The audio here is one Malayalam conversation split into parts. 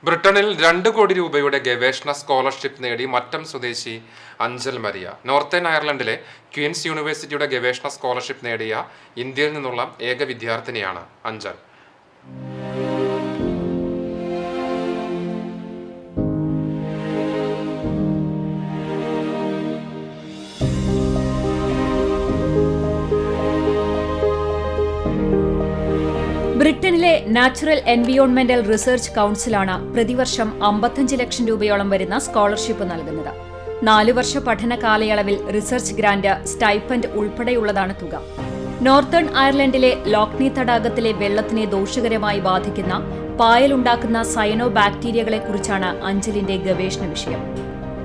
ബ്രിട്ടനിൽ 2 കോടി രൂപയുടെ ഗവേഷണ സ്കോളർഷിപ്പ് നേടി മറ്റം സ്വദേശി അഞ്ചൽ മരിയ. നോർത്തേൺ അയർലൻഡിലെ ക്വീൻസ് യൂണിവേഴ്സിറ്റിയുടെ ഗവേഷണ സ്കോളർഷിപ്പ് നേടിയ ഇന്ത്യയിൽ നിന്നുള്ള ഏക വിദ്യാർത്ഥിനിയാണ് അഞ്ചൽ. ബ്രിട്ടനിലെ നാച്ചുറൽ എൻവിയോൺമെന്റൽ റിസർച്ച് കൌൺസിലാണ് പ്രതിവർഷം 55 ലക്ഷം രൂപയോളം വരുന്ന സ്കോളർഷിപ്പ് നൽകുന്നത്. 4 വർഷ പഠന കാലയളവിൽ റിസർച്ച് ഗ്രാന്റ്, സ്റ്റൈപ്പൻഡ് ഉൾപ്പെടെയുള്ളതാണ് തുക. നോർത്തേൺ അയർലൻഡിലെ ലോക്നി തടാകത്തിലെ വെള്ളത്തിനെ ദോഷകരമായി ബാധിക്കുന്ന പായലുണ്ടാക്കുന്ന സയനോ ബാക്ടീരിയകളെക്കുറിച്ചാണ് അഞ്ചലിന്റെ ഗവേഷണ വിഷയം.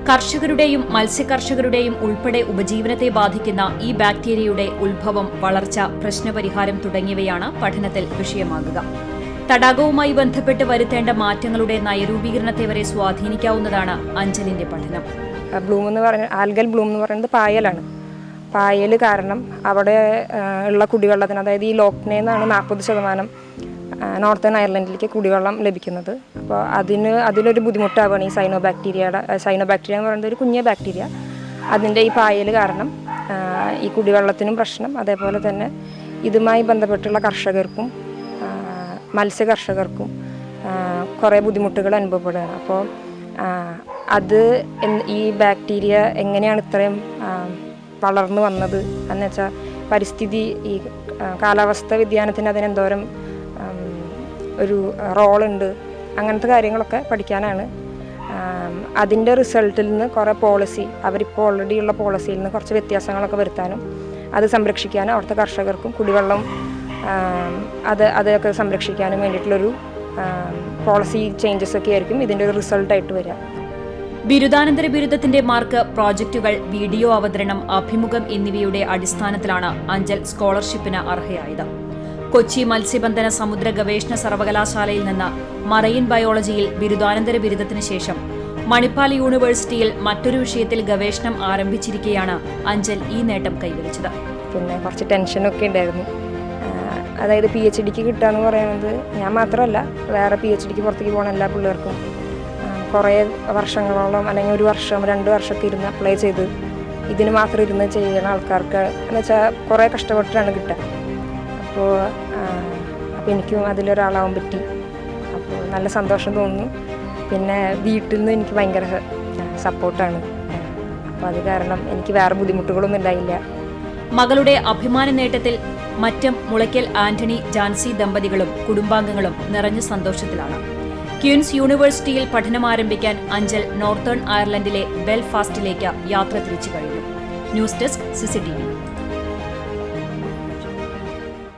കർഷകരുടെയും മത്സ്യകർഷകരുടെയും ഉൾപ്പെടെ ഉപജീവനത്തെ ബാധിക്കുന്ന ഈ ബാക്ടീരിയയുടെ ഉത്ഭവം, വളർച്ച, പ്രശ്നപരിഹാരം തുടങ്ങിയവയാണ് പഠനത്തിൽ വിഷയമാകുക. തടാകവുമായി ബന്ധപ്പെട്ട് വരുത്തേണ്ട മാറ്റങ്ങളുടെ നയരൂപീകരണത്തെ വരെ സ്വാധീനിക്കാവുന്നതാണ് അഞ്ചലിന്റെ പഠനം. ആൽഗൽ ബ്ലൂം എന്ന് പറയുന്നത് പായലാണ്. പായൽ കാരണം അവിടെ ഉള്ള കുടിവെള്ളത്തിന്, അതായത് ഈ ലോക്നേന്നാണ് 40% നോർത്തേൺ അയർലൻഡിലേക്ക് കുടിവെള്ളം ലഭിക്കുന്നത്. അപ്പോൾ അതിലൊരു ബുദ്ധിമുട്ടാവുകയാണ് ഈ സൈനോ ബാക്ടീരിയ എന്ന് പറയുന്നത് ഒരു കുഞ്ഞ ബാക്ടീരിയ. അതിൻ്റെ ഈ പായൽ കാരണം ഈ കുടിവെള്ളത്തിനും പ്രശ്നം, അതേപോലെ തന്നെ ഇതുമായി ബന്ധപ്പെട്ടുള്ള കർഷകർക്കും മത്സ്യകർഷകർക്കും കുറേ ബുദ്ധിമുട്ടുകൾ അനുഭവപ്പെടുകയാണ്. അപ്പോൾ ഈ ബാക്ടീരിയ എങ്ങനെയാണ് ഇത്രയും വളർന്നു വന്നത് എന്ന് വെച്ചാൽ പരിസ്ഥിതി, ഈ കാലാവസ്ഥ വ്യതിയാനത്തിന് അതിനെന്തോരം ഒരു റോളുണ്ട്, അങ്ങനത്തെ കാര്യങ്ങളൊക്കെ പഠിക്കാനാണ്. അതിൻ്റെ റിസൾട്ടിൽ നിന്ന് കുറേ പോളിസി, അവരിപ്പോൾ ഓൾറെഡി ഉള്ള പോളിസിയിൽ നിന്ന് കുറച്ച് വ്യത്യാസങ്ങളൊക്കെ വരുത്താനും അത് സംരക്ഷിക്കാനും അവിടുത്തെ കർഷകർക്കും കുടിവെള്ളം അതൊക്കെ സംരക്ഷിക്കാനും വേണ്ടിയിട്ടുള്ളൊരു പോളിസി ചേഞ്ചസ് ഒക്കെ ആയിരിക്കും ഇതിൻ്റെ ഒരു റിസൾട്ടായിട്ട് വരിക. ബിരുദാനന്തര ബിരുദത്തിന്റെ മാർക്ക്, പ്രോജക്റ്റുകൾ, വീഡിയോ അവതരണം, അഭിമുഖം എന്നിവയുടെ അടിസ്ഥാനത്തിലാണ് അഞ്ചൽ സ്കോളർഷിപ്പിന് അർഹയായത്. കൊച്ചി മത്സ്യബന്ധന സമുദ്ര ഗവേഷണ സർവകലാശാലയിൽ നിന്ന് മറൈൻ ബയോളജിയിൽ ബിരുദാനന്തര ബിരുദത്തിന് ശേഷം മണിപ്പാൽ യൂണിവേഴ്സിറ്റിയിൽ മറ്റൊരു വിഷയത്തിൽ ഗവേഷണം ആരംഭിച്ചിരിക്കെയാണ് അഞ്ചൽ ഈ നേട്ടം കൈവരിച്ചത്. പിന്നെ കുറച്ച് ടെൻഷനൊക്കെ ഉണ്ടായിരുന്നു. അതായത് PhDക്ക് കിട്ടുക എന്ന് പറയുന്നത് ഞാൻ മാത്രമല്ല, വേറെ PhDക്ക് പുറത്തേക്ക് പോകുന്ന എല്ലാ പിള്ളേർക്കും കുറേ വർഷങ്ങളോളം, അല്ലെങ്കിൽ 1 വർഷം 2 വർഷമൊക്കെ ഇരുന്ന് അപ്ലൈ ചെയ്ത് ഇതിന് മാത്രം ഇരുന്ന് ചെയ്യുന്ന ആൾക്കാർക്ക് എന്ന് വെച്ചാൽ കുറേ കഷ്ടപ്പെട്ടിട്ടാണ് കിട്ടുക. അപ്പോൾ എനിക്കും അതിലൊരാളാവാൻ പറ്റി. അപ്പോൾ നല്ല സന്തോഷം തോന്നുന്നു. പിന്നെ വീട്ടിൽ നിന്ന് എനിക്ക് ഭയങ്കര സപ്പോർട്ടാണ്. അപ്പോൾ അത് കാരണം എനിക്ക് വേറെ ബുദ്ധിമുട്ടുകളൊന്നും ഉണ്ടായില്ല. മകളുടെ അഭിമാന നേട്ടത്തിൽ മറ്റം മുളയ്ക്കൽ ആന്റണി ജാൻസി ദമ്പതികളും കുടുംബാംഗങ്ങളും നിറഞ്ഞ സന്തോഷത്തിലാണ്. ക്വീൻസ് യൂണിവേഴ്സിറ്റിയിൽ പഠനം ആരംഭിക്കാൻ അഞ്ചൽ നോർത്തേൺ അയർലൻഡിലെ ബെൽഫാസ്റ്റിലേക്ക് യാത്ര തിരിച്ചു കഴിഞ്ഞു. News desk CCTV.